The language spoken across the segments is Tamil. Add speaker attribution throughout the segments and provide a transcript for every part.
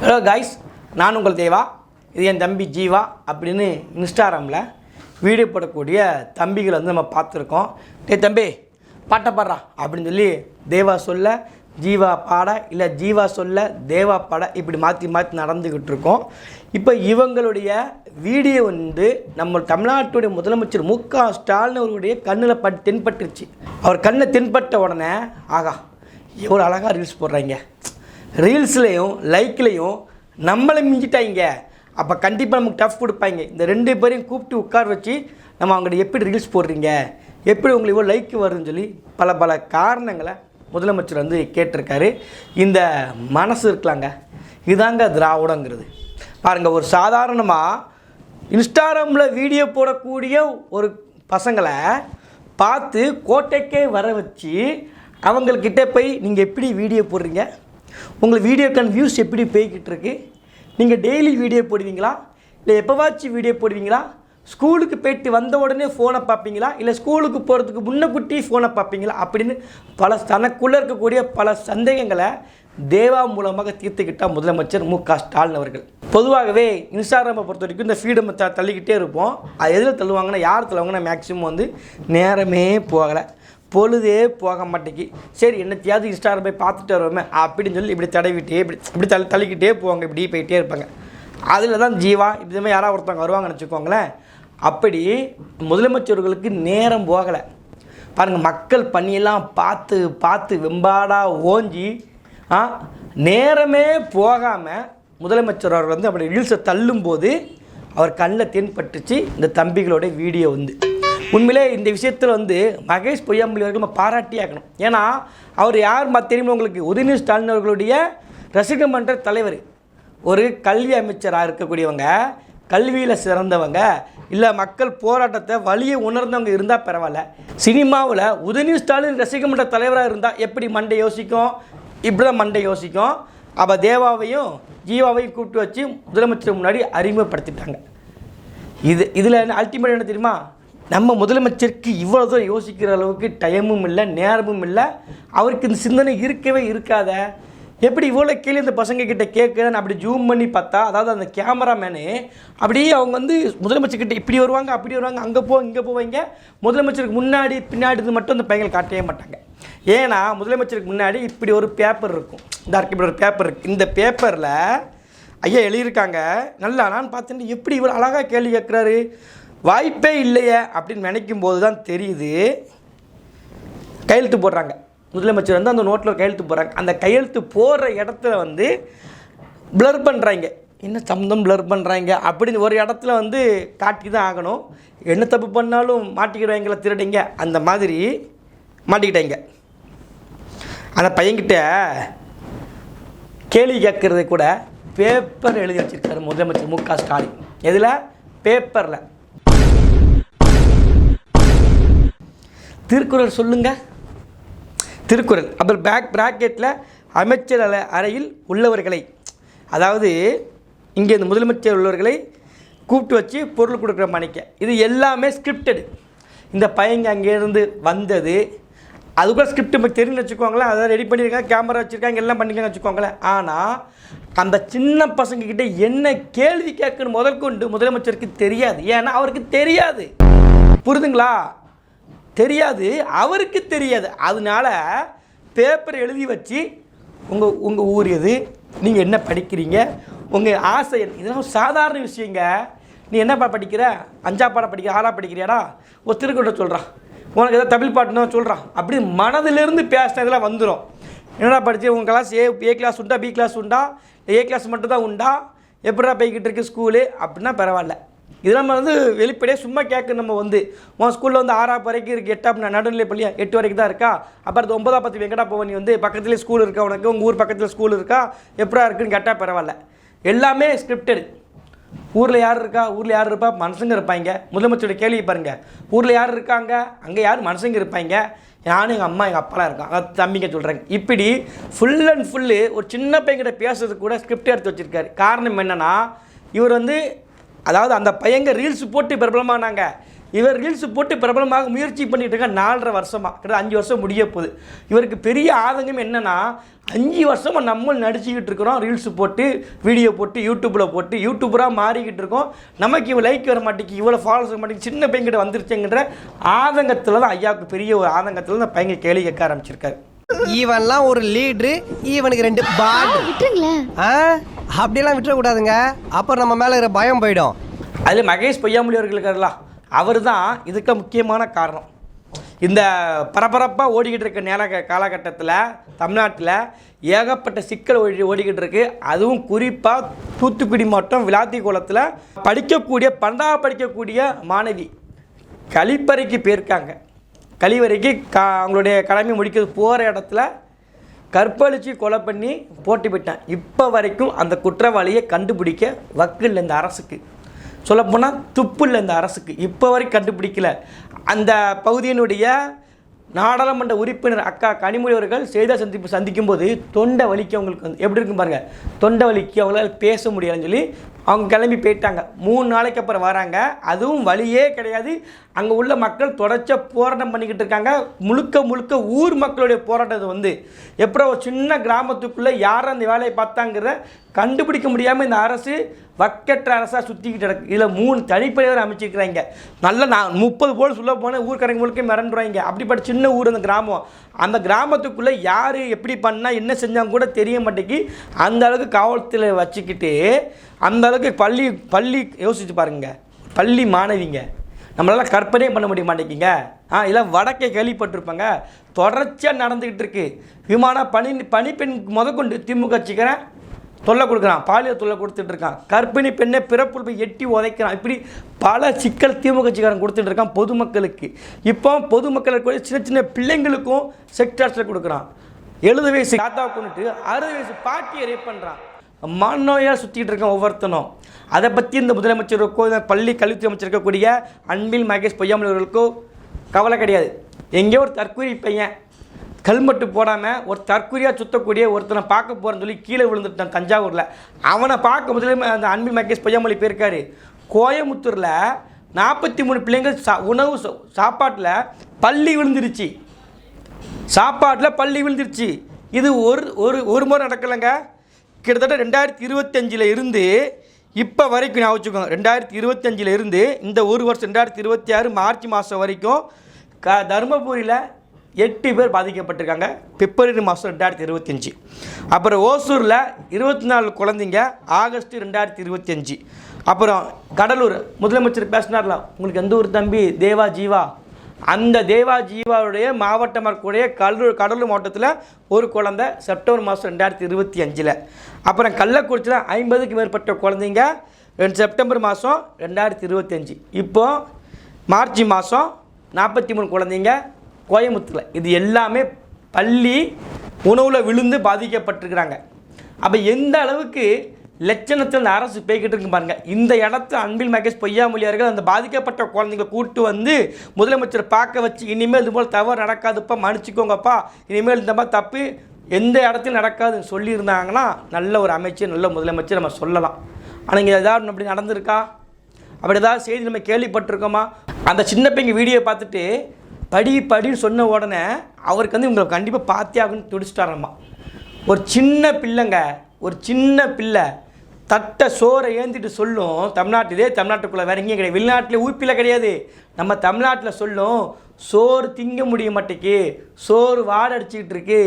Speaker 1: ஹலோ காய்ஸ், நான் உங்கள் தேவா. இது என் தம்பி ஜீவா அப்படின்னு இன்ஸ்டாகிராமில் வீடியோ போடக்கூடிய தம்பிகளை வந்து நம்ம பார்த்துருக்கோம். தம்பி பாட்டை பாடுறா அப்படின்னு சொல்லி தேவா சொல்ல ஜீவா பாட, இல்லை ஜீவா சொல்ல தேவா பாட, இப்படி மாற்றி மாற்றி நடந்துக்கிட்டு இருக்கோம். இப்போ இவங்களுடைய வீடியோ வந்து நம்ம தமிழ்நாட்டுடைய முதலமைச்சர் மு.க.ஸ்டாலின் அவர்களுடைய கண்ணில் தென்பட்டுருச்சு. அவர் கண்ணை தென்பட்ட உடனே ஆகா எவ்வளோ அழகாக ரீல்ஸ் போடுறாங்க, ரீல்ஸ்லேயும் லைக்லேயும் நம்மளை மிஞ்சிட்டாங்க, அப்போ கண்டிப்பாக நமக்கு டஃப் கொடுப்பாங்க. இந்த ரெண்டு பேரையும் கூப்பிட்டு உட்கார வச்சு நம்ம அவங்கள்ட்ட எப்படி ரீல்ஸ் போடுறீங்க, எப்படி உங்களுக்கு இவ்வளோ லைக் வருதுன்னு சொல்லி பல பல காரணங்களை முதலமைச்சர் வந்து கேட்டிருக்காரு. இந்த மனசு இருக்கலாங்க, இதாங்க திராவிடங்கிறது. பாருங்கள், ஒரு சாதாரணமாக இன்ஸ்டாகிராமில் வீடியோ போடக்கூடிய ஒரு பசங்களை பார்த்து கோட்டைக்கே வர வச்சு அவங்கக்கிட்ட போய் நீங்கள் எப்படி வீடியோ போடுறீங்க, உங்களுக்கு வீடியோக்கான வியூஸ் எப்படி போய்கிட்டு இருக்கு, நீங்கள் டெய்லி வீடியோ போடுவீங்களா, இல்லை எப்போவாச்சும் வீடியோ போடுவீங்களா, ஸ்கூலுக்கு போய்ட்டு வந்த உடனே ஃபோனை பார்ப்பீங்களா, இல்லை ஸ்கூலுக்கு போகிறதுக்கு முன்னக்குட்டி ஃபோனை பார்ப்பீங்களா அப்படின்னு பல தனக்குள்ளே இருக்கக்கூடிய பல சந்தேகங்களை தேவா மூலமாக தீர்த்துக்கிட்டால் முதலமைச்சர் மு.க.ஸ்டாலின் அவர்கள். பொதுவாகவே இன்ஸ்டாகிராமை பொறுத்த வரைக்கும் இந்த ஃபீடை தள்ளிக்கிட்டே இருப்போம். அது எதில் தள்ளுவாங்கன்னா, யார் தள்ளுவாங்கன்னா மேக்ஸிமம் வந்து நேரமே போகலை, பொழுதே போக மாட்டேங்கி, சரி என்னத்தையாவது இன்ஸ்டாகிராம் போய் பார்த்துட்டு வருவோமே அப்படின்னு சொல்லி இப்படி தடவிட்டே இப்படி தள்ளிக்கிட்டே போவாங்க, இப்படி போயிட்டே இருப்பாங்க. அதில் தான் ஜீவா இப்படிமே யாராவது ஒருத்தவங்க வருவாங்கன்னு வச்சுக்கோங்களேன். அப்படி முதலமைச்சர்களுக்கு நேரம் போகலை. பாருங்கள், மக்கள் பணியெல்லாம் பார்த்து பார்த்து வெம்பாடாக ஓஞ்சி நேரமே போகாமல் முதலமைச்சர் அவர் வந்து அப்படி ரீல்ஸை தள்ளும்போது அவர் கண்ணில் தென்பட்டுச்சு இந்த தம்பிகளோட வீடியோ வந்து. உண்மையிலே இந்த விஷயத்தில் வந்து மகேஷ் பொய்யாமொழி அவர்கள் நம்ம பாராட்டியாக்கணும். ஏன்னா அவர் யார் தெரியுமா உங்களுக்கு, உதயநிதி ஸ்டாலின் அவர்களுடைய ரசிக மன்ற தலைவர், ஒரு கல்வி அமைச்சராக இருக்கக்கூடியவங்க, கல்வியில் சிறந்தவங்க, இல்லை மக்கள் போராட்டத்தை வழியை உணர்ந்தவங்க இருந்தால் பரவாயில்ல. சினிமாவில் உதயநிதி ஸ்டாலின் ரசிக மன்ற தலைவராக இருந்தால் எப்படி மண்டை யோசிக்கும், இப்படி தான் மண்டை யோசிக்கும். அப்போ தேவாவையும் ஜீவாவையும் கூப்பிட்டு வச்சு முதலமைச்சர் முன்னாடி அறிமுகப்படுத்திட்டாங்க. இதில் அல்டிமேட் என்ன தெரியுமா, நம்ம முதலமைச்சருக்கு இவ்வளோ தூரம் யோசிக்கிற அளவுக்கு டைமும் இல்லை, நேரமும் இல்லை, அவருக்கு இந்த சிந்தனை இருக்கவே இருக்காத. எப்படி இவ்வளோ கேள்வி இந்த பசங்கக்கிட்ட கேட்குறேன்னு அப்படி ஜூம் பண்ணி பார்த்தா, அதாவது அந்த கேமராமேனு அப்படியே அவங்க வந்து முதலமைச்சர்கிட்ட இப்படி வருவாங்க அப்படி வருவாங்க, அங்கே இங்கே போவாங்க. முதலமைச்சருக்கு முன்னாடி பின்னாடி மட்டும் அந்த பையங்கள் காட்டவே மாட்டாங்க. ஏன்னா முதலமைச்சருக்கு முன்னாடி இப்படி ஒரு பேப்பர் இருக்கும், இந்த இப்படி ஒரு பேப்பர் இருக்குது. இந்த பேப்பரில் ஐயா எழுதியிருக்காங்க. நல்லா நான் பார்த்துட்டு எப்படி இவ்வளோ அழகாக கேள்வி கேட்குறாரு, வாய்ப்பே இல்லையே அப்படின்னு நினைக்கும் போது தான் தெரியுது. கையெழுத்து போடுறாங்க, முதலமைச்சர் வந்து அந்த நோட்டில் கையெழுத்து போடுறாங்க. அந்த கையெழுத்து போடுற இடத்துல வந்து ப்ளர் பண்ணுறாங்க. என்ன சம்மந்தம் ப்ளர் பண்ணுறாங்க அப்படின்னு ஒரு இடத்துல வந்து காட்டி தான் ஆகணும். என்ன தப்பு பண்ணாலும் மாட்டிக்கிடுவாங்கள திருடிங்க, அந்த மாதிரி மாட்டிக்கிட்டாங்க. அந்த பையன்கிட்ட கேள்வி கேட்குறது கூட பேப்பர் எழுதி வச்சுருக்காரு முதலமைச்சர் மு.க.ஸ்டாலின். எதில்? பேப்பரில். திருக்குறள் சொல்லுங்க, திருக்குறள். அப்புறம் பிராக்கெட்டில் அமைச்சர் அறையில் உள்ளவர்களை, அதாவது இங்கே இந்த முதலமைச்சர் உள்ளவர்களை கூப்பிட்டு வச்சு பொருள் கொடுக்குற மணிக்க. இது எல்லாமே ஸ்கிரிப்டடு. இந்த பையங்க அங்கேருந்து வந்தது அது கூட ஸ்கிரிப்ட் நமக்கு தெரியும்னு வச்சுக்கோங்களேன். அதை ரெடி பண்ணியிருக்காங்க, கேமரா வச்சுருக்காங்க, எல்லாம் பண்ணியிருக்காங்க வச்சுக்கோங்களேன். ஆனால் அந்த சின்ன பசங்கக்கிட்ட என்ன கேள்வி கேட்கணும் முதற்கொண்டு முதலமைச்சருக்கு தெரியாது. ஏன்னா அவருக்கு தெரியாது, புரிதுங்களா, தெரியாது, அவருக்கு தெரியாது. அதனால பேப்பர் எழுதி வச்சு உங்கள் ஊர் எது, நீங்கள் என்ன படிக்கிறீங்க, உங்கள் ஆசை, இதெல்லாம் சாதாரண விஷயங்க. நீ என்ன படிக்கிற, 5ஆம் பாடம் படிக்கிற, 6ஆம் படிக்கிறியாடா, ஒரு திருக்குறளை சொல்கிறான், உனக்கு ஏதாவது தமிழ் பாட்டுன்னு சொல்கிறான், அப்படி மனதிலிருந்து பேசின இதெல்லாம் வந்துடும். என்னடா படித்து உங்கள் கிளாஸ் ஏ கிளாஸ் உண்டா, பி கிளாஸ் உண்டா, ஏ கிளாஸ் மட்டும் தான் உண்டா, எப்படா போய்கிட்டு இருக்கு ஸ்கூலு அப்படின்னா பரவாயில்ல. இது நம்ம வந்து வெளிப்படையாக சும்மா கேட்க. நம்ம வந்து உன் ஸ்கூலில் வந்து 6ஆம் வரைக்கும் இருக்குது, 8ஆம் நடுநிலை பள்ளியா 8 வரைக்கும் தான் இருக்கா, அப்புறம் 9ஆம் 10 எங்கடா போவ, நீ வந்து பக்கத்துலேயே ஸ்கூல் இருக்கா, உனக்கு உங்கள் ஊர் பக்கத்தில் ஸ்கூல் இருக்கா, எப்படா இருக்குன்னு கேட்டால் பரவாயில்ல. எல்லாமே ஸ்கிரிப்டடு. ஊரில் யார் இருக்கா, ஊரில் யார் இருப்பா, மனுஷங்க இருப்பாங்க. முதலமைச்சரோட கேள்வி பாருங்கள், ஊரில் யார் இருக்காங்க, அங்கே யார் மனுஷங்க இருப்பாங்க, நானும் எங்கள் அம்மா எங்கள் அப்பாலாம் இருக்காங்க, தம்பிங்க சொல்கிறாங்க. இப்படி ஃபுல் அண்ட் ஃபுல்லு ஒரு சின்ன பையன்கிட்ட பேசுறது கூட ஸ்கிரிப்ட் எடுத்து வச்சுருக்காரு. காரணம் என்னென்னா, இவர் வந்து அதாவது அந்த பையங்க ரீல்ஸ் போட்டு பிரபலமானாங்க, இவர் ரீல்ஸ் போட்டு பிரபலமாக முயற்சி பண்ணிட்டு இருக்க 4.5 வருஷமாக, கிட்ட 5 வருஷம் முடிய போகுது. இவருக்கு பெரிய ஆதங்கம் என்னென்னா, 5 வருஷமாக நம்ம நடிச்சுக்கிட்டு இருக்கிறோம், ரீல்ஸ் போட்டு வீடியோ போட்டு யூடியூப்பில் போட்டு யூடியூபராக மாறிக்கிட்டு இருக்கோம். நமக்கு இவ்வளோ லைக் வர மாட்டேங்குது, இவ்வளோ ஃபாலோஸ் வர மாட்டேங்குது, சின்ன பையன்கிட்ட வந்துருச்சுங்கிற ஆதங்கத்தில் தான் ஐயாவுக்கு பெரிய ஒரு ஆதங்கத்தில் தான் பையன் கேள்வி கேட்க ஆரம்பிச்சிருக்காரு.
Speaker 2: இவன்லாம் ஒரு லீடரு, இவனுக்கு 2 பால்
Speaker 3: விட்டுருங்களேன்.
Speaker 2: அப்படியெல்லாம் விட்டுறக்கூடாதுங்க, அப்புறம் நம்ம மேலே இருக்கிற பயம் போயிடும்.
Speaker 1: அதில் மகேஷ் பொய்யாமொழி அவர்களுக்காரலா அவர் தான் இதுக்கு முக்கியமான காரணம். இந்த பரபரப்பாக ஓடிக்கிட்டு இருக்க காலகட்டத்தில் தமிழ்நாட்டில் ஏகப்பட்ட சிக்கல் ஓடிக்கிட்டு இருக்கு. அதுவும் குறிப்பாக தூத்துக்குடி மாவட்டம் விளாத்திக்குளத்தில் படிக்கக்கூடிய 12ஆம் படிக்கக்கூடிய மாணவி கழிப்பறைக்கு போயிருக்காங்க. கழிவறைக்கு அவங்களுடைய கடமை முடிக்கிறது போகிற இடத்துல கற்பழித்து கொலை பண்ணி போட்டு போயிட்டான். இப்போ வரைக்கும் அந்த குற்றவாளியை கண்டுபிடிக்க வக்கில் இந்த அரசுக்கு, சொல்லப்போனால் துப்பு இல்லை இந்த அரசுக்கு, இப்போ வரைக்கும் கண்டுபிடிக்கல. அந்த பகுதியினுடைய நாடாளுமன்ற உறுப்பினர் அக்கா கனிமொழி அவர்கள் செய்தியாளர் சந்திக்கும் போது தொண்டை வலிக்கு அவங்களுக்கு வந்து எப்படி இருக்கும் பாருங்கள், தொண்டை வலிக்கு அவங்களால் பேச முடியலன்னு சொல்லி அவங்க கிளம்பி போயிட்டாங்க. 3 நாளைக்கு அப்புறம் வராங்க, அதுவும் வழியே கிடையாது. அங்கே உள்ள மக்கள் தொடர்ச்சியாக போராட்டம் பண்ணிக்கிட்டு இருக்காங்க. முழுக்க ஊர் மக்களுடைய போராட்டத்தை வந்து எப்போ ஒரு சின்ன கிராமத்துக்குள்ளே யாரும் அந்த வேலையை பார்த்தாங்கிறத கண்டுபிடிக்க முடியாமல் இந்த அரசு வக்கற்ற அரசாக சுற்றிக்கிட்டு இருக்கு. இதில் 3 தனிப்படையாக அமைச்சிருக்கிறாங்க. நல்ல நான் 30 போல் சொல்ல போனால் ஊர்க்காரங்க முழுக்க மிரண்டுறாங்க. அப்படிப்பட்ட சின்ன ஊர் அந்த கிராமம். அந்த கிராமத்துக்குள்ளே யார் எப்படி பண்ணால் என்ன செஞ்சாங்க கூட தெரிய மாட்டேங்கி அந்த அளவுக்கு காவல்துறை வச்சுக்கிட்டு அந்த அளவுக்கு பள்ளி யோசிச்சு பாருங்க, பள்ளி மாணவிங்க நம்மளால் கற்பனையே பண்ண முடிய மாட்டேங்கிங்க. இல்லை வடக்கே கேள்விப்பட்டிருப்பாங்க, தொடர்ச்சியாக நடந்துக்கிட்டு இருக்கு. விமான பணிப்பெண் முதற்கொண்டு திமுக கட்சிக்கிறேன் தொல்லை கொடுக்குறான், பாலியல் தொல்லை கொடுத்துட்டு இருக்கான், கர்ப்பிணி பெண்ணை பிறப்புள் போய் எட்டி உதைக்கிறான். இப்படி பல சிக்கல் திமுக கட்சிக்காரன் கொடுத்துட்டு இருக்கான் பொதுமக்களுக்கு. இப்போ பொதுமக்களுக்கு சின்ன பிள்ளைங்களுக்கும் செக்டார்ஸில் கொடுக்குறான். 70 வயசு தாத்தாவை கொண்டுட்டு 60 வயசு பாட்டியை ரேப் பண்ணுறான். மனநோயாக சுற்றிட்டு இருக்கான் ஒவ்வொருத்தனும். அதை பற்றி இந்த முதலமைச்சருக்கோ பள்ளி கல்வித்துறை அமைச்சர் இருக்கக்கூடிய அன்பில் மகேஷ் பொய்யாமொழி அவர்களுக்கோ கவலை கிடையாது. எங்கேயோ ஒரு தற்கொலை பையன் ஹெல்மெட்டு போடாமல் ஒரு தற்கொலையாக சுற்றக்கூடிய ஒருத்தனை பார்க்க போகிறேன்னு சொல்லி கீழே விழுந்துட்டான் தஞ்சாவூரில். அவனை பார்க்க முதல்ல அந்த அன்பில் மகேஷ் பொய்யாமொழி போயிருக்காரு. கோயம்புத்தூரில் 43 பிள்ளைங்கள் உணவு சாப்பாட்டில் பள்ளி விழுந்துருச்சு. இது ஒரு முறை நடக்கலைங்க. கிட்டத்தட்ட 2025 இருந்து இப்போ வரைக்கும் நான் வச்சுக்கோங்க, 2025 இருந்து இந்த ஒரு வருஷம் 2026 மார்ச் மாதம் வரைக்கும் தருமபுரியில் 8 பேர் பாதிக்கப்பட்டிருக்காங்க. பிப்ரவரி மாதம் 2025. அப்புறம் ஓசூரில் 24 குழந்தைங்க ஆகஸ்ட் 2025. அப்புறம் கடலூர் முதலமைச்சர் பேசினார்ல, உங்களுக்கு எந்த ஊர் தம்பி, தேவா ஜீவா, அந்த தேவா ஜீவாவுடைய மாவட்டமாக இருக்கக்கூடிய கடலூர் மாவட்டத்தில் ஒரு குழந்தை செப்டம்பர் மாதம் 2025. அப்புறம் கள்ளக்குறிச்சியில் 50க்கும் மேற்பட்ட குழந்தைங்க செப்டம்பர் மாதம் 2025. இப்போது மார்ச் மாதம் 43 குழந்தைங்க கோயம்புத்தூரில். இது எல்லாமே பள்ளி உணவில் விழுந்து பாதிக்கப்பட்டிருக்கிறாங்க. அப்போ எந்த அளவுக்கு லட்சணத்தில் அந்த அரசு போய்கிட்டு இருக்கு பாருங்கள். இந்த இடத்துல அன்பில் மகேஷ் பொய்யாமொழி அவர்கள் அந்த பாதிக்கப்பட்ட குழந்தைங்களை கூப்பிட்டு வந்து முதலமைச்சர் பார்க்க வச்சு, இனிமேல் இது போல் தவறு நடக்காதுப்பா, மன்னிச்சிக்கோங்கப்பா, இனிமேல் இந்த மாதிரி தப்பு எந்த இடத்துலையும் நடக்காதுன்னு சொல்லியிருந்தாங்கன்னா நல்ல ஒரு அமைச்சர், நல்ல முதலமைச்சர் நம்ம சொல்லலாம். ஆனால் இங்கே ஏதாவது அப்படி நடந்திருக்கா? அப்படி ஏதாவது செய்தி நம்ம கேள்விப்பட்டிருக்கோமா? அந்த சின்ன பையன் வீடியோ பார்த்துட்டு படின்னு சொன்ன உடனே அவருக்கு வந்து இவங்களை கண்டிப்பாக பார்த்தே ஆகுன்னு துடிச்சிட்டாரம்மா. ஒரு சின்ன பிள்ளை தட்டை சோறை ஏந்திட்டு சொல்லும் தமிழ்நாட்டுக்குள்ளே வேறு எங்கேயும் கிடையாது, வெளிநாட்டில் ஊப்பியில் கிடையாது, நம்ம தமிழ்நாட்டில் சொல்லும், சோறு திங்க முடிய மாட்டேக்கு, சோறு வாடை அடிச்சுக்கிட்டு இருக்கு,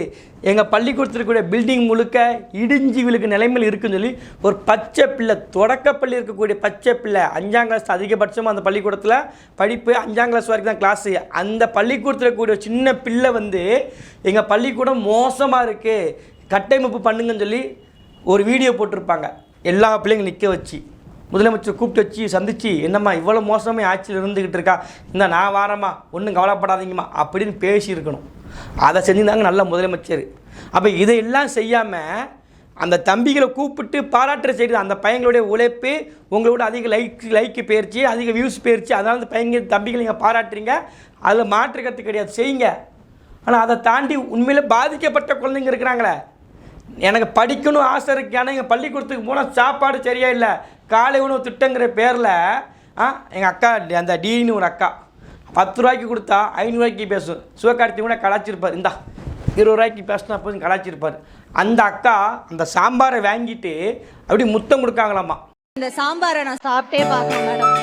Speaker 1: எங்கள் பள்ளிக்கூடத்தில் பில்டிங் முழுக்க இடிஞ்சி விழுக்கு நிலைமையில் இருக்குன்னு சொல்லி ஒரு பச்சை பிள்ளை, தொடக்கப்பள்ளி இருக்கக்கூடிய பச்சை பிள்ளை, 5ஆம் கிளாஸ் அதிகபட்சமாக அந்த பள்ளிக்கூடத்தில் படிப்பு 5ஆம் கிளாஸ் வரைக்கும் தான் கிளாஸு. அந்த பள்ளிக்கூடத்தில் இருக்கக்கூடிய சின்ன பிள்ளை வந்து எங்கள் பள்ளிக்கூடம் மோசமாக இருக்குது, கட்டமைப்பு பண்ணுங்கன்னு சொல்லி ஒரு வீடியோ போட்டிருப்பாங்க. எல்லா பிள்ளைங்களும் நிற்க வச்சு முதலமைச்சர் கூப்பிட்டு வச்சு சந்தித்து, என்னம்மா இவ்வளோ மோசமே ஆட்சியில் இருந்துக்கிட்டு இருக்கா, இந்த நான் வாரம்மா, ஒன்றும் கவலைப்படாதீங்கம்மா அப்படின்னு பேசியிருக்கணும். அதை செஞ்சுருந்தாங்க நல்ல முதலமைச்சர். அப்போ இதையெல்லாம் செய்யாமல் அந்த தம்பிகளை கூப்பிட்டு பாராட்டுற செய்து அந்த பையங்களுடைய உழைப்பு உங்களோட அதிக லைக்கு போயிடுச்சு, அதிக வியூஸ் போயிடுச்சு, அதனால அந்த பையங்க தம்பிகளை நீங்கள் பாராட்டுறீங்க, அதில் மாற்று கருத்து கிடையாது, செய்யுங்க. ஆனால் அதை தாண்டி உண்மையிலே பாதிக்கப்பட்ட குழந்தைங்க இருக்கிறாங்களே, எனக்கு படிக்கணும் ஆசை இருக்கு, ஆனால் எங்கள் பள்ளிக்கூடத்துக்கு போனால் சாப்பாடு சரியாக இல்லை, காலை உணவு திட்டங்கிற பேரில் எங்கள் அக்கா அந்த டீன்னு ஒரு அக்கா 10 ரூபாய்க்கு கொடுத்தா 500 ரூபாய்க்கு பேசும். சிவகார்த்தி கூட கலாச்சிருப்பார், இந்தா 20 ரூபாய்க்கு பேசினா போதும் கலாச்சிருப்பார். அந்த அக்கா அந்த சாம்பாரை வாங்கிட்டு அப்படி முத்தம் கொடுக்காங்களாமா.
Speaker 3: இந்த சாம்பாரை நான் சாப்பிட்டே பார்க்கணும் மேடம்.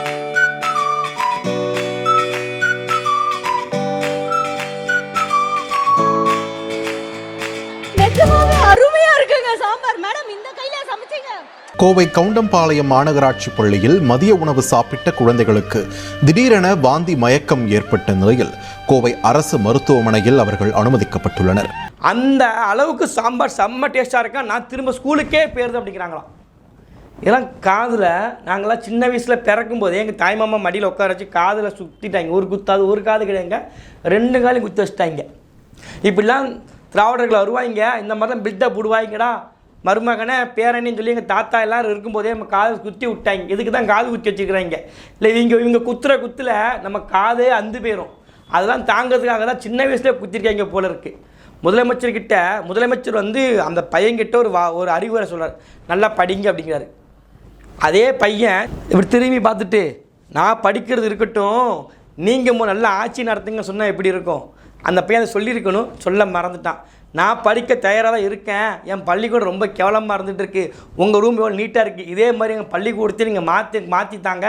Speaker 3: நிஜமாவே அருமையா இருக்குங்க சாம்பார். மேடம் இந்த கையில சமைச்சீங்க?
Speaker 4: கோவை கவுண்டம்பாளையம் மாநகராட்சி பள்ளியில் மதிய உணவு சாப்பிட்ட குழந்தைகளுக்கு திடீரென வாந்தி மயக்கம் ஏற்பட்ட நிலையில் கோவை அரசு மருத்துவமனையில் அவர்கள் அனுமதிக்கப்பட்டுள்ளனர்.
Speaker 1: அந்த அளவுக்கு சாம்பார் செம்ம டேஸ்டாக இருக்கா, நான் திரும்ப ஸ்கூலுக்கே போயிருது அப்படிங்கிறாங்களாம். இதெல்லாம் காதில் நாங்களாம் சின்ன வயசில் பிறக்கும் போதே எங்கள் தாய்மாமா மடியில் உட்கார வச்சு காதில் சுற்றிட்டாங்க. ஒரு குத்தாது, ஒரு காது கிடையாங்க, 2 காலையும் குத்தி வச்சுட்டாங்க. இப்படிலாம் திராவிடர்கள் வருவாங்க, இந்த மாதிரிலாம் பில்டப் விடுவாங்கடா மருமகனை பேரணின்னு சொல்லி எங்கள் தாத்தா எல்லோரும் இருக்கும்போதே நம்ம காது குத்தி விட்டாங்க. இதுக்கு தான் காது குத்தி வச்சுக்கிறாங்க. இல்லை இவங்க குத்துற குத்தில் நம்ம காதே அந்து போயிடும். அதெல்லாம் தாங்கிறதுக்காக தான் சின்ன வயசுலேயே குத்திருக்காங்க போல இருக்குது. முதலமைச்சர் வந்து அந்த பையன்கிட்ட ஒரு அறிவுரை சொல்கிறார், நல்லா படிங்க அப்படிங்கிறாரு. அதே பையன் இப்படி திரும்பி பார்த்துட்டு நான் படிக்கிறது இருக்கட்டும், நீங்கள் நல்லா ஆட்சி நடத்துங்க சொன்னால் எப்படி இருக்கும்? அந்த பையன் அதை சொல்லியிருக்கணும், சொல்ல மறந்துட்டான். நான் படிக்க தயாராக தான் இருக்கேன், என் பள்ளிக்கூடம் ரொம்ப கேவலமாக இருந்துகிட்ருக்கு, உங்கள் ரூம் எவ்வளோ நீட்டாக இருக்குது, இதே மாதிரி எங்கள் பள்ளிக்கூடத்தை நீங்கள் மாற்றித்தாங்க,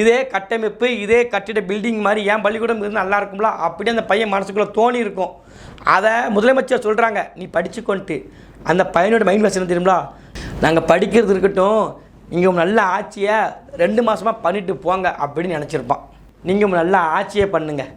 Speaker 1: இதே கட்டமைப்பு இதே கட்டிட பில்டிங் மாதிரி என் பள்ளிக்கூடம் இருந்து நல்லா இருக்கும்ல அப்படி அந்த பையன் மனசுக்குள்ளே தோணி இருக்கும். அதை முதலமைச்சர் சொல்கிறாங்க, நீ படிச்சுக்கொண்டு. அந்த பையனோட மைண்ட் வாஷ் என்ன தெரியுங்களா, நாங்கள் படிக்கிறது இருக்கட்டும், நீங்கள் நல்ல ஆட்சியை 2 மாதமாக பண்ணிட்டு போங்க அப்படின்னு நினச்சிருப்பான். நீங்கள் நல்ல ஆட்சியை பண்ணுங்கள்.